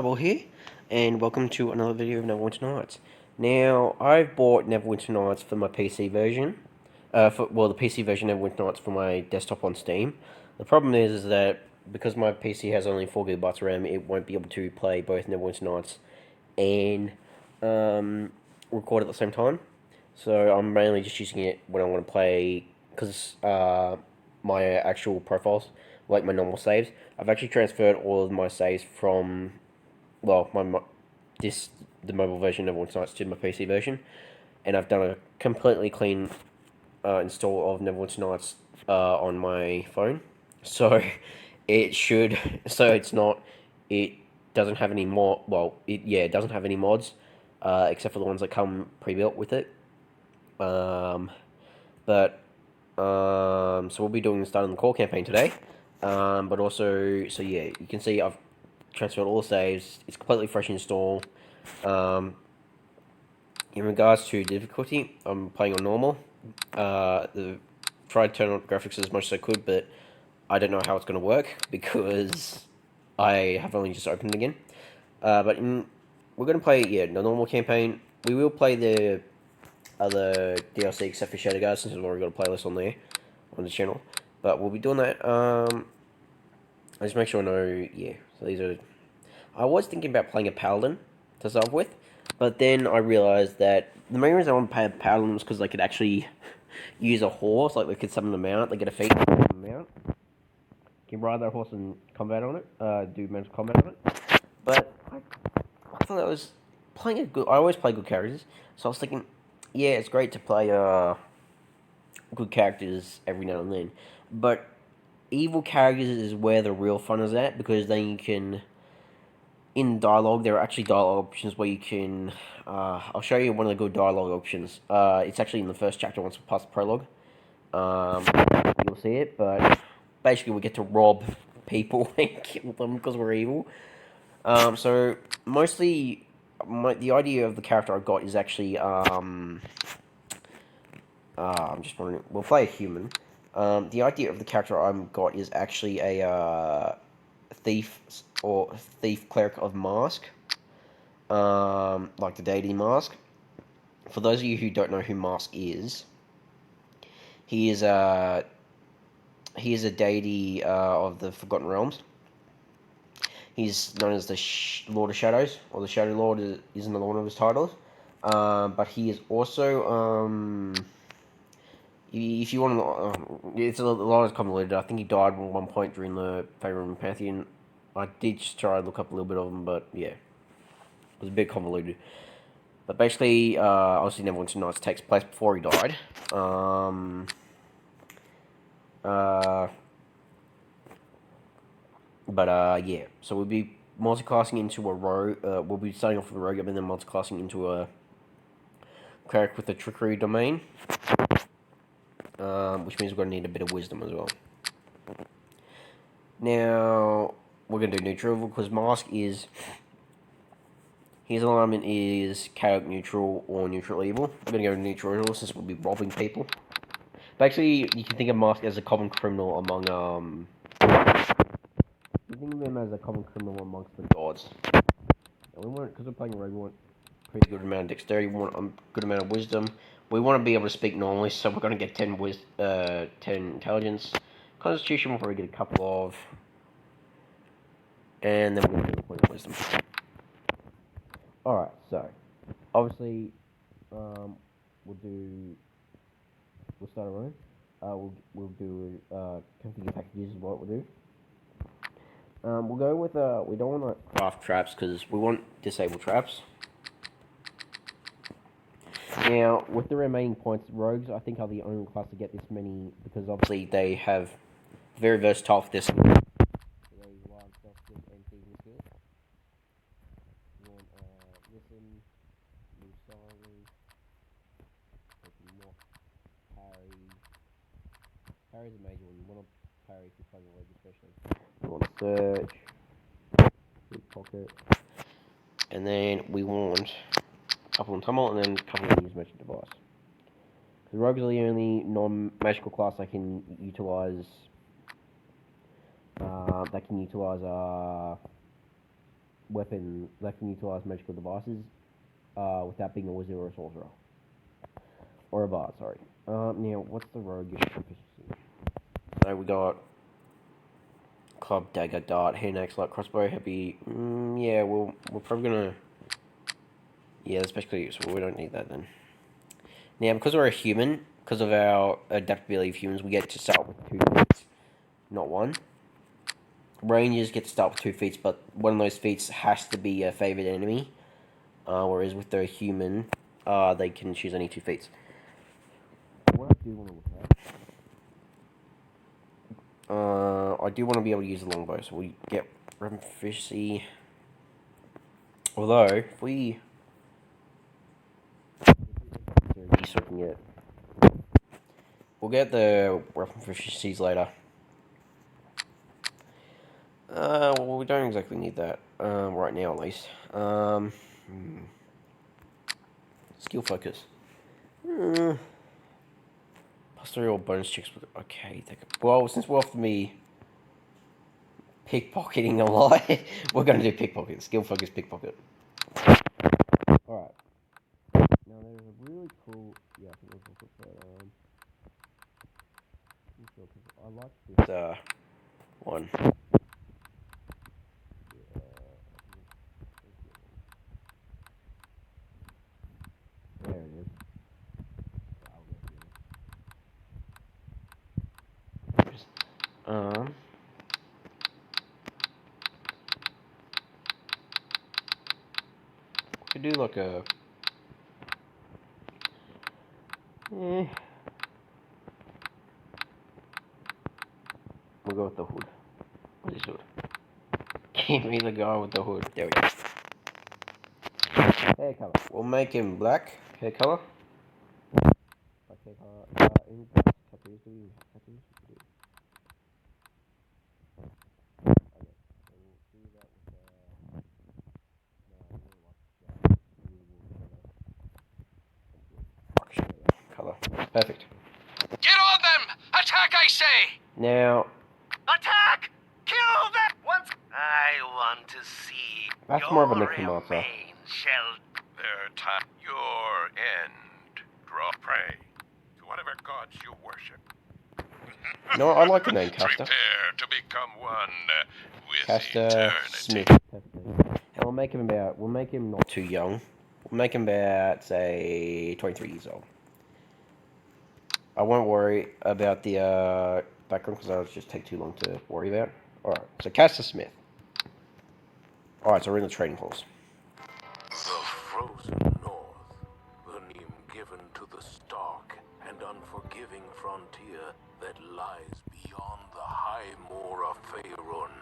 Double here, and welcome to another video of Neverwinter Nights. Now, I've bought Neverwinter Nights for my PC version, the PC version of Neverwinter Nights for my desktop on Steam. The problem is that because my PC has only 4 GB RAM, it won't be able to play both Neverwinter Nights and record at the same time. So I'm mainly just using it when I want to play, because my actual profiles, like my normal saves, I've actually transferred all of my saves from, well, the mobile version of Neverwinter Nights to my PC version, and I've done a completely clean install of Neverwinter Nights on my phone. So it doesn't have any more. Well, it doesn't have any mods, except for the ones that come pre-built with it. So we'll be doing the start of the core campaign today. But also, so yeah, you can see I've transferred all the saves. It's completely fresh install. In regards to difficulty, I'm playing on normal. Tried to turn on graphics as much as I could, but I don't know how it's going to work because I have only just opened it again. We're going to play, the normal campaign. We will play the other DLC except for Shadow Guard, since I've already got a playlist on there, on the channel. But we'll be doing that. I just make sure I know, so these are... I was thinking about playing a Paladin to start with, but then I realised that the main reason I want to play a Paladin was because they could actually use a horse, like they could summon them out, they get a feat, summon them out. You can ride that horse and combat on it, do mental combat on it. But I thought that was playing a good... I always play good characters, so I was thinking, yeah, it's great to play good characters every now and then, but evil characters is where the real fun is at, because then you can, in dialogue, there are actually dialogue options where you can, I'll show you one of the good dialogue options. It's actually in the first chapter once we pass the prologue. You'll see it, but basically we get to rob people and kill them because we're evil. So mostly, the idea of the character I've got is actually, I'm just wondering, we'll play a human. The idea of the character I've got is actually a thief cleric of Mask, like the deity Mask. For those of you who don't know who Mask is, he is a deity of the Forgotten Realms. He's known as the Lord of Shadows, or the Shadow Lord isn't one of his titles. But he is also, if you want to, it's a lot of convoluted. I think he died at one point during the Faerun Pantheon. I did just try to look up a little bit of him, but yeah, it was a bit convoluted. But basically, obviously Neverwinter Nights takes place before he died. Yeah, so we'll be multiclassing into a rogue. We'll be starting off with a rogue, and then multiclassing into a cleric with a trickery domain. Which means we're going to need a bit of wisdom as well. Now, we're going to do neutral, because Mask is... his alignment is chaotic neutral or neutral evil. We're going to go neutral evil since we'll be robbing people. But actually, you can think of Mask as a common criminal among, you think of him as a common criminal amongst the gods. And we want, because we're playing rogue, we want a pretty good amount of dexterity, we want a good amount of wisdom. We want to be able to speak normally, so we're going to get 10 intelligence. Constitution we'll probably get a couple of. And then we're going to do a point of wisdom. Alright, so, obviously, we'll start our own. We'll do, configure packages is what we'll do. We'll go with, we don't want to craft traps, because we want disable traps. Now, with the remaining points, rogues, I think, are the only class to get this many, because obviously they have very versatile for this. Listen, move silently, knock, parry. Parry's a major one. You want to parry if you're playing a rogue, especially. You want to search, pickpocket, and then we want couple on tumble, and then a couple on use magic device. Because rogues are the only non-magical class that can utilize weapon that can utilize magical devices without being a wizard or a sorcerer. Or a bard, sorry. Now, what's the rogue proficiency? So we got club, dagger, dart, hand axe, light crossbow, heavy. Yeah, we're probably gonna. Yeah, that's basically useful. We don't need that then. Now, because we're a human, because of our adaptability of humans, we get to start with 2 feats, not 1. Rangers get to start with 2 feats, but one of those feats has to be a favored enemy. Whereas with the human, they can choose only 2 feats. What I do want to look at, I do want to be able to use the longbow, so we get weapon proficiency. Although, if we so we can get, we'll get the weapon proficiencies later. Well, we don't exactly need that right now, at least. Skill focus. Plus 3 all bonus checks. Okay, well, since we're off me pickpocketing a lot, we're going to do pickpocket. Skill focus pickpocket. Alright. Now, there's a really cool. Yeah, I think we'll put that. I like this one. There it is. We could do like a. We'll go with the hood. What is hood? Give me the guy with the hood. There we go. Hair color. We'll make him black. Hair color. Black hair color. Tattoos. Do we have tattoos? We do. Okay. So we'll do that with color. Perfect. Get on them! Attack, I say! Now. Attack! Kill them! Once I want to see That's your more of a necromancer. remains shall Their time, your end. Draw prey to whatever gods you worship. No, I like the name Caster. Prepare to become one with Caster eternity. Smith. And we'll make him not too young. We'll make him about, say, 23 years old. I won't worry about the background because that'll just take too long to worry about. Alright, so Caster Smith. Alright, so we're in the trading halls. The frozen north, the name given to the stark and unforgiving frontier that lies beyond the high moor of Faerun.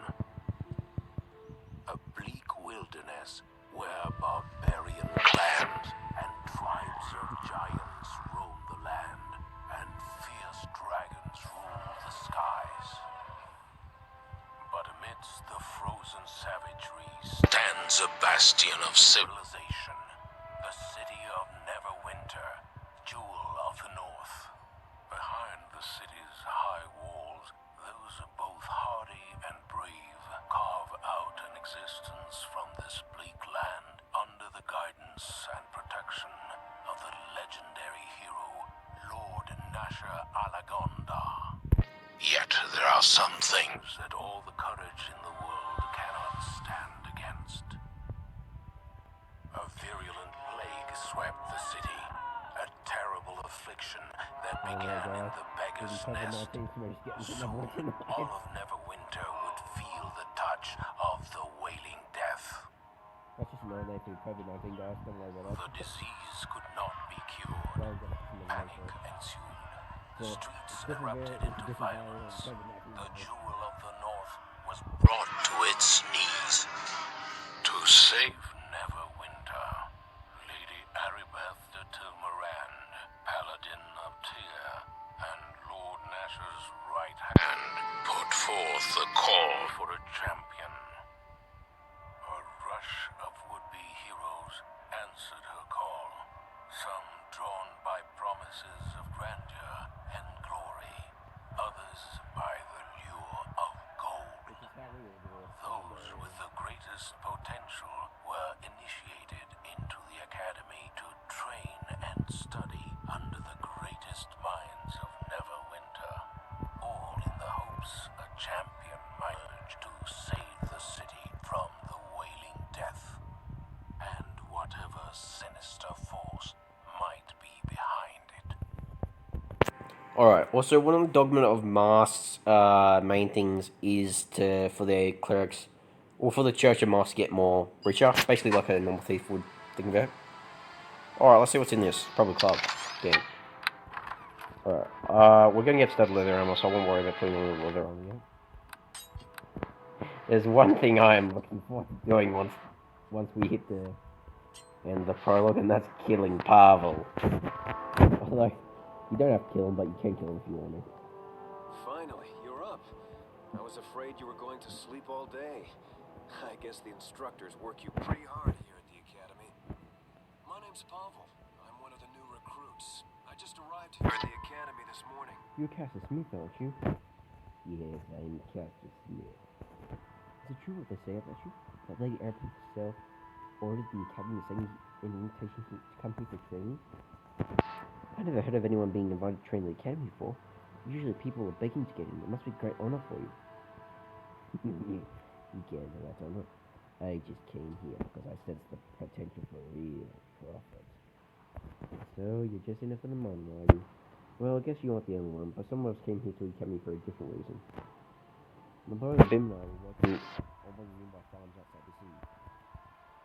A bleak wilderness where barbarian clans and tribes of giants roam the land, and fierce dragons rule the skies. But amidst the frozen savagery stands a bastion of civilization, the city of Neverwinter, jewel of the north. Behind the city's high walls, those both hardy and brave carve out an existence from this bleak land under the guidance and protection of the legendary hero, Lord Nasher Alagonda. Yet there are some things that all the courage in the world cannot stand against. A virulent plague swept the city, a terrible affliction that began in the beggar's nest. Soon, all of Neverwinter would feel the touch of the Wailing Death. That's just another name for COVID-19, guys. Don't worry about The disease could not be cured. Panic ensued. The streets erupted into violence. The jewel of the north was brought to its knees. To save Neverwinter, Lady Aribeth de Tilmarand, Paladin of Tyr, and Lord Nasher's right hand put forth the call for a champion. A rush of would-be heroes answered her call, some drawn by promises of grandeur and glory, others by the lure of gold. Those with the greatest potential Alright, also one of the dogma of Mask's main things is for their clerics, or for the Church of Mask to get more richer, basically like a normal thief would think about. Alright, let's see what's in this. Probably club. Damn. Alright, we're gonna get stud leather armor, so I won't worry about putting on the leather armor yet. There's one thing I am looking forward to doing once we hit the end of the prologue, and that's killing Pavel. Although, you don't have to kill him, but you can kill him if you want to. Finally, you're up. I was afraid you were going to sleep all day. I guess the instructors work you pretty hard here at the academy. My name's Pavel. I'm one of the new recruits. I just arrived here at the academy this morning. You're Cassius Smith, aren't you? Yes, I'm Cassius Smith. Is it true what they say about you? That Lady Airport herself ordered the academy to send you an invitation to come here for training? I never heard of anyone being invited to train at the academy before. Usually people are begging to get in. It must be a great honor for you. You can't know that honor. I just came here because I sense the potential for real profit. So you're just in it for the money, are you? Well, I guess you aren't the only one, but some of us came here to the academy for a different reason. My brother Bim and I were working on one of the nearby farms outside the city.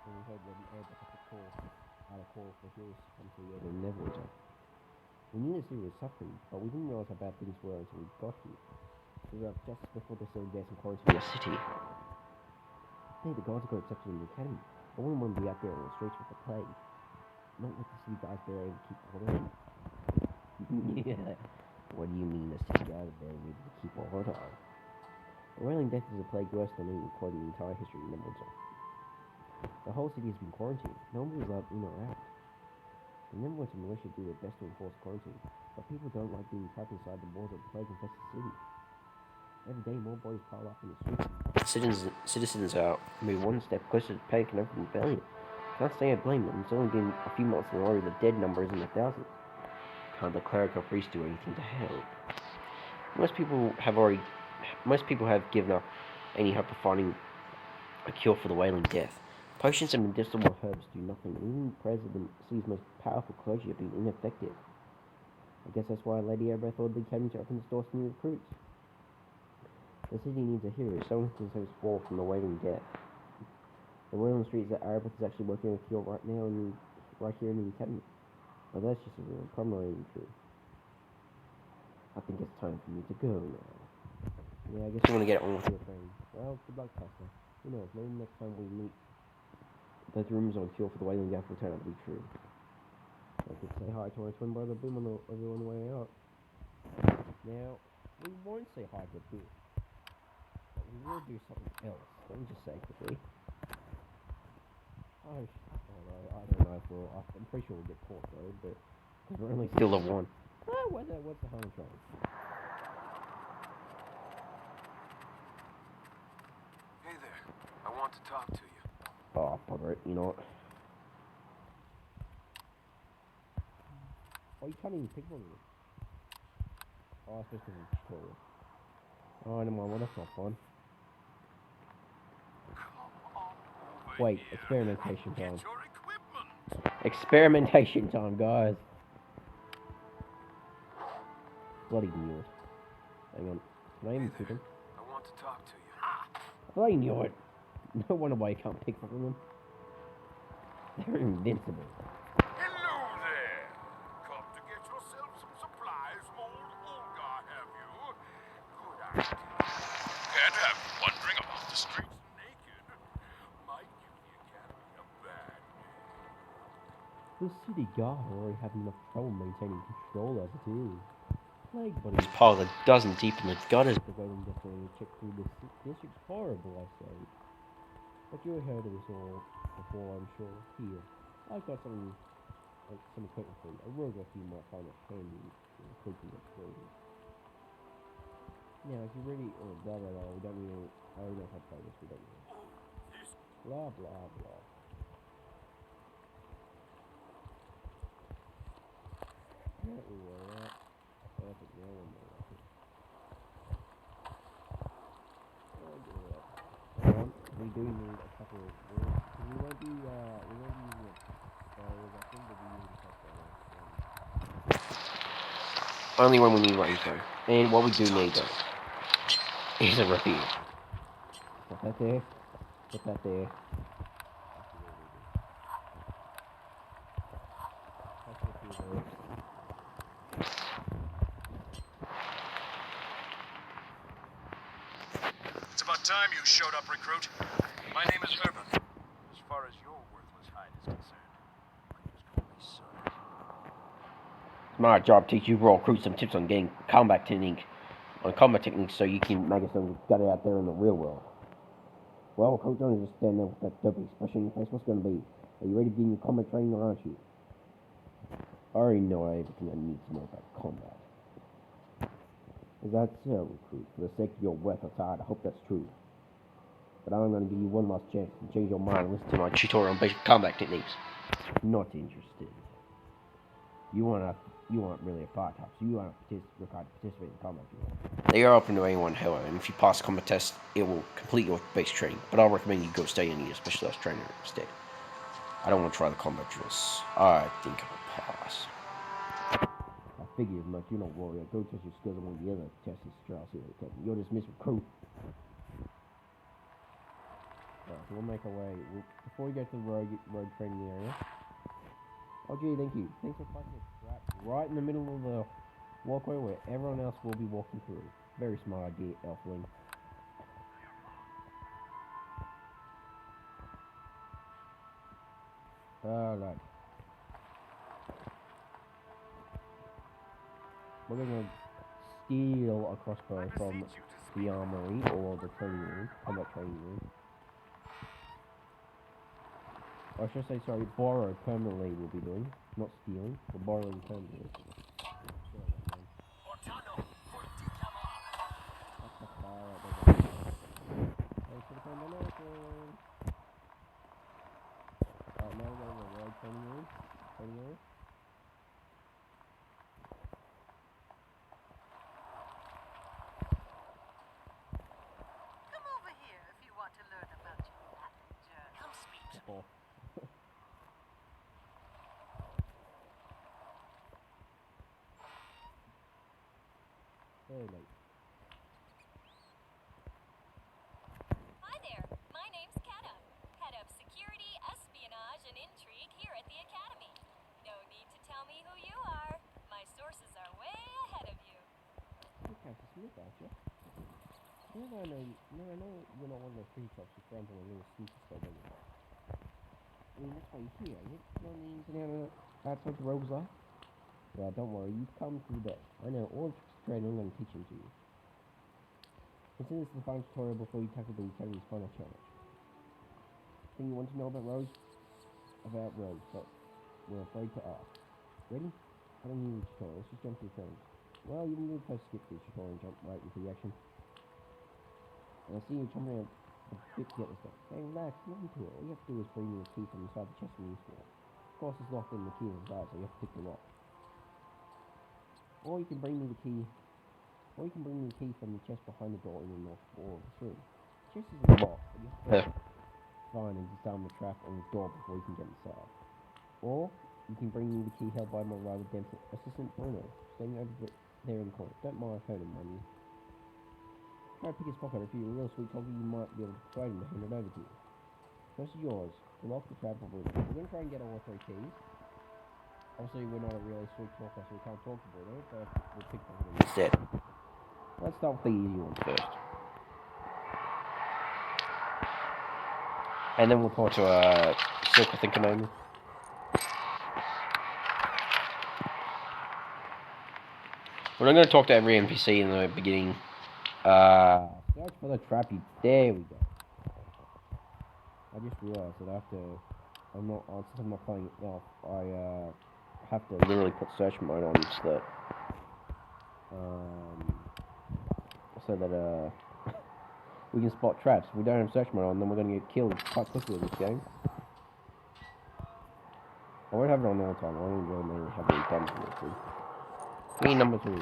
When we heard that an air had a call for heroes to come to the air in Neverwinter. We knew the city was suffering, but we didn't realize how bad things were until we got here. We were up just before the same day some quarantine in the city. Hey, the guards got accepted in the academy. I wouldn't want to be out there on the streets with the plague. Not with the city guys there able to keep order. Yeah. What do you mean the city guys there able to keep order? The Wailing Death is a plague worse than any recorded in the entire history of Neverwinter. The whole city has been quarantined. No one is allowed in or out. The Neverwinter militia do their best to enforce quarantine, but people don't like being trapped inside the walls of the plague-infested city. Every day, more bodies pile up in the streets. Citizens are moving one step closer to panic and open rebellion. Can't say I blame them. It's only been a few months and already the dead number is in the thousands. Can't the cleric or priest do anything to help? Most people have given up any hope of finding a cure for the Wailing Death. Potions and medicinal herbs do nothing. Even President C's most powerful clergy have been ineffective. I guess that's why Lady Airbreath ordered the academy to open its doors to new recruits. The city needs a hero, someone who can save its fall from the Wailing Death. The word on the street is that Airbreath is actually working on a cure right now, right here in the academy. But that's just a rumor, probably not even true. I think it's time for me to go now. Yeah, I guess you want to get on with your thing. Well, good luck, Pastor. Who knows, maybe next time we meet, those rumors on cure for the Wailing Death will turn out to be true. I could say hi to my twin brother Boom on the way out. Now, we won't say hi to Boom, but we will do something else. Let me just say quickly. I don't know if I'm pretty sure we'll get caught though, but because we're only still level 1. Oh, what's the harm in trying? Hey there. I want to talk to you. Oh, bugger it, you know what? Oh, you can't even pick one of them. Oh, I suppose it's a tutorial. Oh, never mind, well, that's not fun. Wait, experimentation time. Experimentation time, guys. Bloody knew it. Hang on. Can I even pick them? I want to talk to you. I bloody knew it. No wonder why you can't pick one of them. They're invincible. Hello there. Come to get yourself some supplies, old Olga, have you? Good idea. Can't have you wandering about the streets naked. Might give the academy a bad name. The city guard are already having enough trouble maintaining control as it is. Plague bodies piled a dozen deep in the gutters. The Wailing Death to check through this district's horrible, I say. But you heard of this all before, I'm sure. Here, I've got some equipment for you. A rogue or you might find it handy in cooking up clothing. Now, if you're ready, blah blah blah, we don't need I already know how to play this, we don't need blah blah blah. There we were at. Perfect, now one more. We do need a couple of words. We won't be using it. So I think that we need a couple of words. Only when we need range though. And what we do need though is a rapier. Put that there. Put that there. It's about time you showed up, recruit. My name is Herbert. As far as your worthless hide is concerned, just call me son. It's my job to teach you raw crew some tips on getting combat techniques so you can make it so you got it out there in the real world. Well, Coach, don't just stand there with that dopey expression in your face. What's going to be? Are you ready to begin your combat training or aren't you? I already know everything I need to know about combat. Is that so, recruit? For the sake of your worthless hide, I hope that's true. But I'm going to give you one last chance to change your mind and listen to my tutorial on basic combat techniques. Not interested. You aren't really a fire type, so you aren't required to participate in combat drills. They are open to anyone, however, and if you pass the combat test, it will complete your base training. But I'll recommend you go stay and need a specialized trainer instead. I don't want to try the combat drills. I think I'll pass. I figured as much. You're not worried. Go test your skills on one of the other tests trials here. You're dismissed, recruit. Alright, so we'll make our way. Before we go to the road training area. Oh gee, thank you. Thanks for placing a trap right in the middle of the walkway where everyone else will be walking through. Very smart idea, Elfling. Alright. We're gonna steal a crossbow from the armory or the training room, combat training room. Or I should say, sorry, borrow permanently we'll be doing, not stealing, but borrowing permanently. Alright, now we're going to the road training room. Come over here if you want to learn about your rapid journey. Come speak to me. Very late. Hi there, my name's Kata, head of security, espionage, and intrigue here at the Academy. No need to tell me who you are. My sources are way ahead of you. You're Captain Smith, aren't you? I know you're not one of those free shops who friends on a little sneaky scope on you. I mean, that's why you're here, you know the ins and outside the rogues are? Well, don't worry, you've come to the best. I know all the tricks of training I'm going to teach them to you. Consider this the final tutorial before you tackle the Academy's final challenge. Thing you want to know about rogues? About rogues, but we're afraid to ask. Ready? I don't need a tutorial, let's just jump to the challenge. Well, you can really close to skip this tutorial and jump right into the action. And I see you jumping around a bit to get this stuff. Hey, relax, nothing to it. All you have to do is bring me the key from inside the chest when you use it. Of course, it's locked in the key inside, so you have to pick the lock. Or you can bring me the key from the chest behind the door in the north wall of this room. The chest isn't locked, but you have to find and disarm the trap on the door before you can get inside. Or you can bring me the key held by my rival assistant Bruno, standing over there in the corner. Don't mind hurting him, mind you. Try to pick his pocket. If you're a real sweet talker, you might be able to persuade him to hand it over to you. First is yours. To lock the trap of Bruno. We're going to try and get all 3 keys. Obviously, we're not a really sweet talker, so we can't talk to Bruno, but we'll pick pocket him instead. Let's start with the easy one first. And then we'll talk to Silk, I think her name is. We're not going to talk to every NPC in the beginning. Search for the trap. There we go. I just realised that after since I'm not playing it now, I have to literally put search mode on so that we can spot traps. If we don't have search mode on, then we're going to get killed quite quickly in this game. I won't have it on all the time. I only really mainly have it done for this. Key number 3.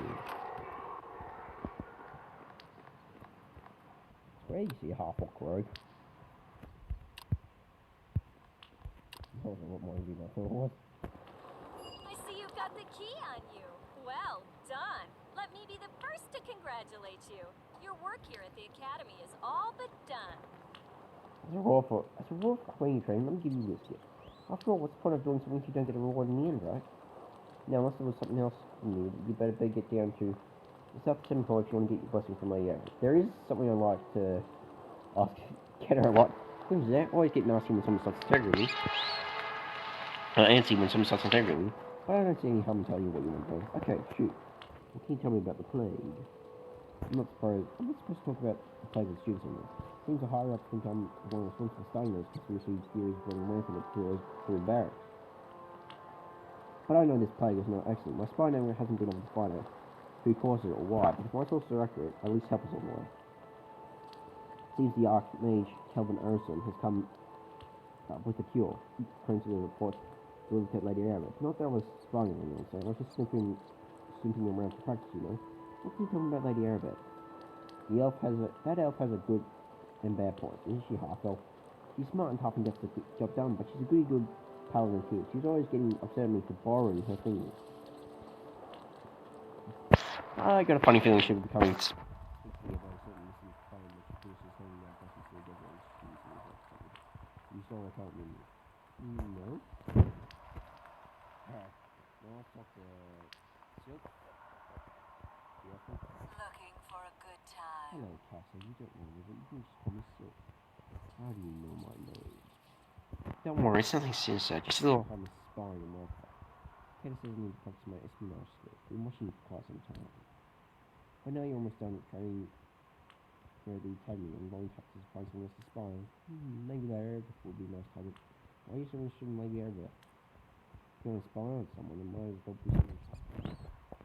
Where you see a half-orc rogue. That was a lot more easy than I thought it was. I see you've got the key on you. Well done. congratulate you. Your work here at the Academy is all but done. As a reward for cleaning training, let me give you this gift. After all, what's the point of doing something if you don't get a reward in the end, right? Now, unless there was something else you need, you better get down to the South Temple if you want to get your blessing from Lady Arabette. There is something I like to ask Kenner a lot. Who's that? I always get nasty when someone starts integrity. Antsy when someone starts integrity. But I don't see any harm in telling you what you want to do. Okay, shoot. What can you tell me about the plague? I'm not supposed to talk about the plague with students anymore. Seems the higher ups think I'm the one responsible for starting those conspiracy theories running rampant through barracks. But I know this plague is not accident. My spy network hasn't been able to find out who caused it or why, but if my sources are accurate, at least help us on the way. Seems the Archmage Kelvin Arison has come up with a cure, according to the report to look at Lady Arabette. Not that I was spying on anyone, so I was just snooping around for practice, you know. What can you tell me about Lady Arabette? That elf has a good and bad points. Isn't she half elf? She's smart and tough and gets the job done, but she's a good paladin too. She's always getting upset at me for borrowing her things. I got a funny feeling she'll be becoming. You saw I can't remember. No. Alright. Now I'll talk to Silk. Looking for a good time. Hello, Cassie. You don't know me, but you can just call me Silk. How do you know my name? Don't worry, it's nothing sinister. Just a little I'm spying on my part. Kenna says I need to practice my espionage skills. Been watching you for quite some time. I know you're almost done with training for the academy and going to find someone else to spy on. Maybe Lady Arabette would be a nice target. Why are you so interested in Lady Arabette? If you want to spy on someone, then might as well do something tough.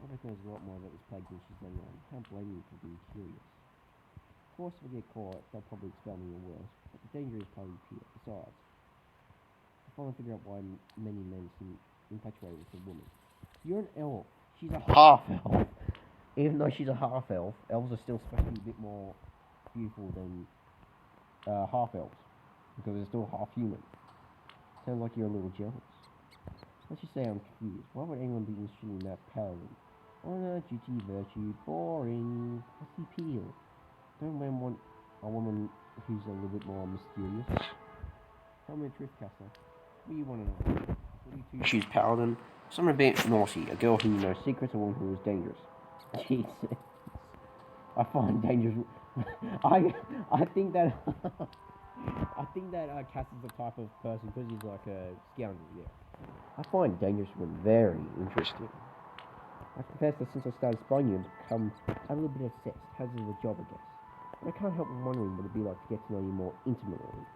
I reckon there's a lot more about this plague than she's letting on. Can't blame you for being curious. Of course, if I get caught, they'll probably expel me or worse, but the danger is probably pure. Besides, I finally figure out why many men seem infatuated with a woman. You're an elf. She's a half-elf. Even though she's a half-elf, elves are still supposed to be a bit more beautiful than half-elves, because they're still half-human. Sounds like you're a little jealous. Let's just say I'm confused. Why would anyone be interested in that paladin? Honor, duty, virtue, boring. What's the appeal? Don't men want a woman who's a little bit more mysterious? Tell me the truth, Castle. What do you want to know? What do you choose paladin? Someone a bit naughty, a girl who knows secrets, a woman who is dangerous. Jesus. I find dangerous. I think that Cass is the type of person, because he's like a scoundrel. Yeah. I find dangerous women very interesting. I confess that since I started spying you, I've become a little bit obsessed. How's the job, I guess? And I can't help wondering what it'd be like to get to know you more intimately.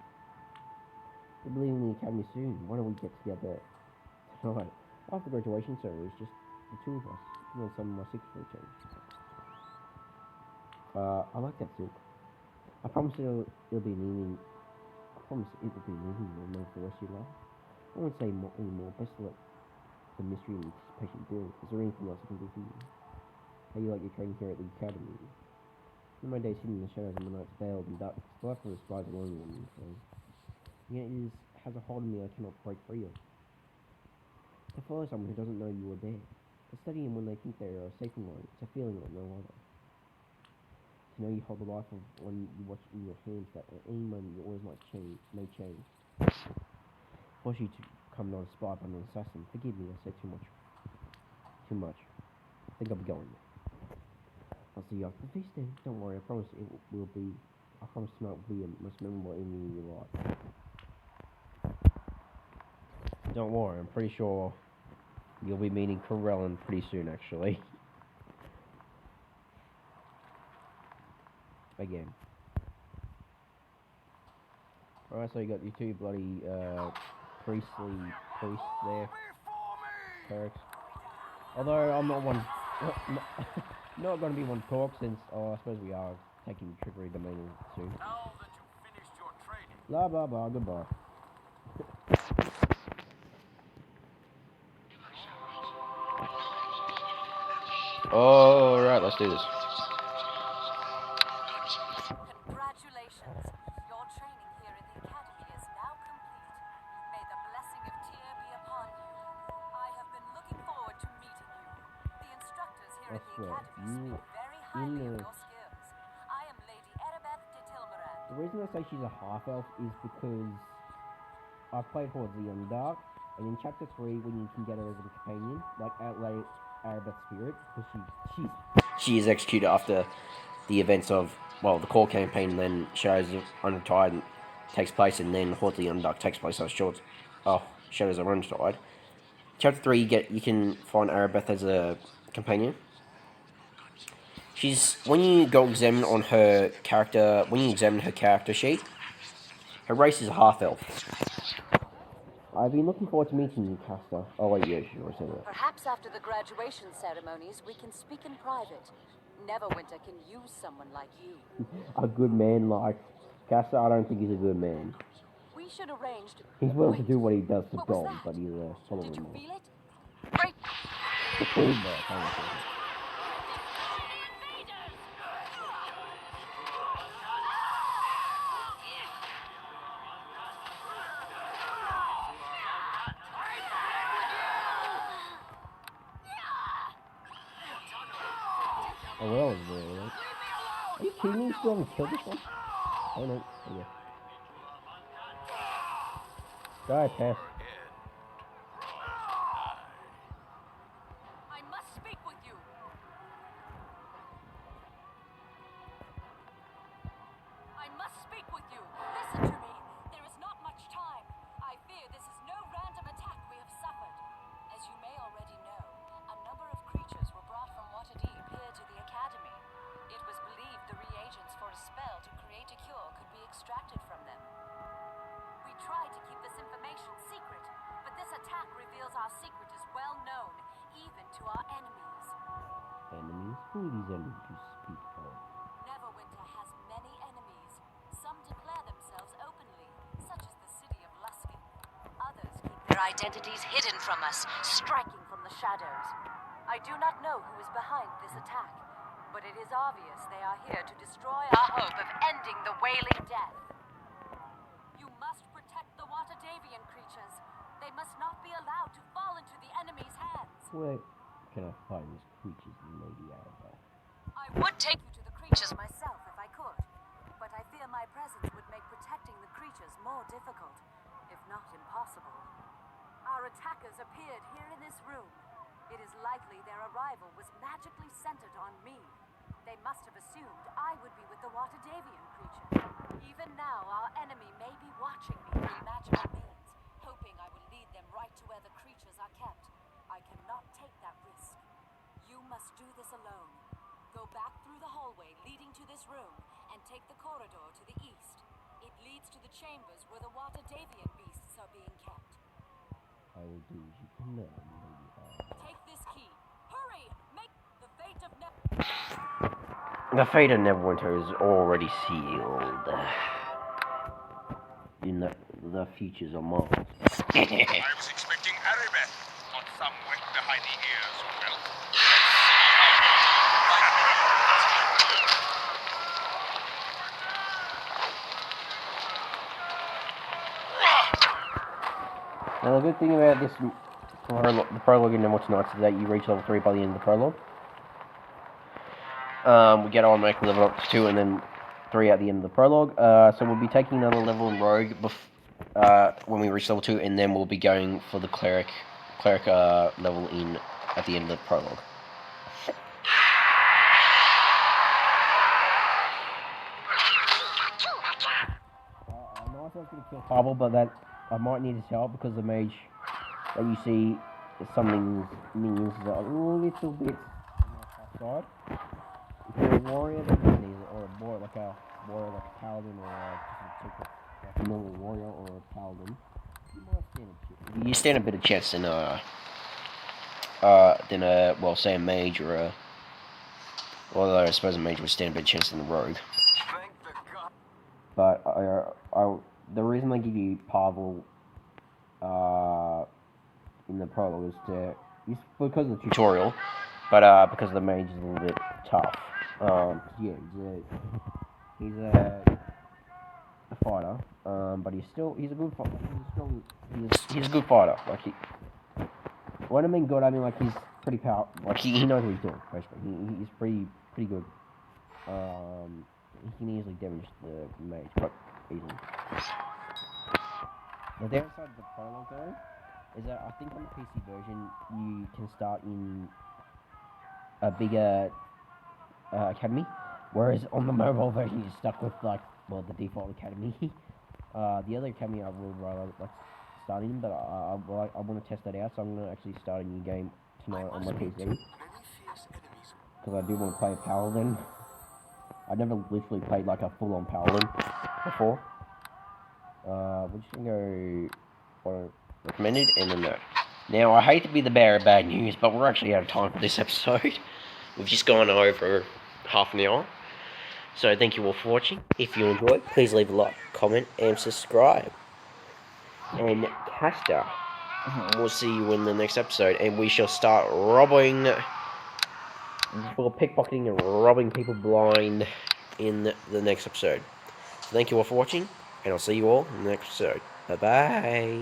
We'll be leaving the academy soon. Why don't we get together tonight? After graduation ceremony, it's just the two of us. You know, some of my secrets for a change. I like that silk. I promise it'll be an evening. I promise it will be an evening you'll remember for the rest of your life. I won't say any more. Best to let the mystery and anticipation build. Is there anything else I can do for you? How you like your training here at the academy? In my days sitting in the shadows and my nights veiled and dark, the life of a spy is a lonely one, I'm afraid. Yet it has a hold on me I cannot break free of. To follow someone who doesn't know you are there. To study them when they think they are safe and line. It's a feeling like no other. To know you hold the life of one you watch in your hands, that at any moment you always may change. Force you to become not a spy but an assassin. Forgive me, I said too much. I think I'll be going. I'll see you after the feast then. Don't worry, I promise tonight will be a most memorable evening in your life. Don't worry, I'm pretty sure you'll be meeting Corellin pretty soon, actually. Again. Alright, so you got your two bloody, priests there. Clerics. Although, I'm not one... not gonna be one to talk, since, I suppose we are taking trickery domain soon. Now that you've finished your training, Blah, blah, blah, goodbye. Alright, let's do this. Congratulations. Your training here in the academy is now complete. May the blessing of Tyr be upon you. I have been looking forward to meeting you. The instructors here at the academy speak very highly in of the your skills. I am Lady Erebeth de Tilmaran. the reason I say she's a half elf is because I've played Hordes of the Underdark, and in chapter 3, when you can get her as a companion, like outlay Erebeth's spirit, because she is executed after the events of the core campaign, and then Shadows of Unretired takes place, and then Hordes of the Underdark takes place. So Shadows of Unretired. Chapter 3, you can find Erebeth as a companion. When you examine her character sheet, her race is a half elf. I've been looking forward to meeting you, Castor. Oh wait, yeah, she already said that. Perhaps after the graduation ceremonies, we can speak in private. Neverwinter can use someone like you. A good man like Castor, I don't think he's a good man. We should arrange to... He's willing to Wait, do what he does to what was dogs, that? but he's a follower. Did you feel it? Right. Oh, well, right? Are you kidding me? You still haven't killed this one? Oh no, okay. Die, pass. I must speak with you. I must speak with you. Listen to me. There is not much time. I fear this is no random attack we have suffered. As you may already know, a number of creatures were brought from Waterdeep here to the Academy. It was believed the reagents for a spell to create a cure could be extracted from them. We tried to keep this information secret, but this attack reveals our secret is well known, even to our enemies. Enemies? Who are these enemies you speak of? Neverwinter has many enemies. Some declare themselves openly, such as the city of Luskin. Others keep their identities hidden from us, striking from the shadows. I do not know who is behind this attack, but it is obvious they are here to destroy our hope of ending the Wailing Death. You must protect the Waterdavian creatures. They must not be allowed to fall into the enemy's hands. Where can I find these creatures, Lady Erebeth? I would take you to the creatures myself if I could, but I fear my presence would make protecting the creatures more difficult, if not impossible. Our attackers appeared here in this room. It is likely their arrival was magically centered on me. They must have assumed I would be with the Waterdavian creature. Even now, our enemy may be watching me through magical means, hoping I will lead them right to where the creatures are kept. I cannot take that risk. You must do this alone. Go back through the hallway leading to this room and take the corridor to the east. It leads to the chambers where the Waterdavian beasts are being kept. I will do as you command, Lady Erebeth. Take this key. Hurry! Make the fate of The fate of Neverwinter is already sealed. In the futures are marked. I was expecting Erebeth, not some wet behind the ears. Well, Now the good thing about this the prologue in Neverwinter Nights is that you reach level 3 by the end of the prologue. We get automatically level up to 2 and then 3 at the end of the prologue. So we'll be taking another level in Rogue when we reach level 2, and then we'll be going for the Cleric level in at the end of the prologue. I know I was going to kill Pavel, but that I might need his help because the mage that you see summoning minions is a little bit on the side. If you're a warrior, then you need it, or a warrior like a paladin, or just a normal warrior or a paladin. You stand a bit of chance than say a mage or a. Although I suppose a mage would stand a bit of chance than a rogue. But the reason I give you Pavel in the prologue is because of the tutorial, but because the mage is a little bit tough. Yeah, he's a fighter, but he's a good fighter. He's a good fighter. Like when I mean good, I mean like he's pretty powerful. Like he knows what he's doing. Basically, he's pretty good. He can easily damage the mage quite easily. The downside of the prologue though is that I think on the PC version you can start in a bigger academy, whereas on the mobile version you're stuck with the default academy. The other academy I would rather like starting in, but I want to test that out, so I'm gonna actually start a new game tonight on my PC because I do want to play a paladin. I never literally played like a full-on paladin before. We're just gonna go recommended and then no. Now I hate to be the bearer of bad news, but we're actually out of time for this episode. We've just gone over half an hour. So thank you all for watching. If you enjoyed, please leave a like, comment, and subscribe. And Casta, we'll see you in the next episode, and we shall start pickpocketing and robbing people blind in the next episode. So thank you all for watching, and I'll see you all in the next episode. Bye bye.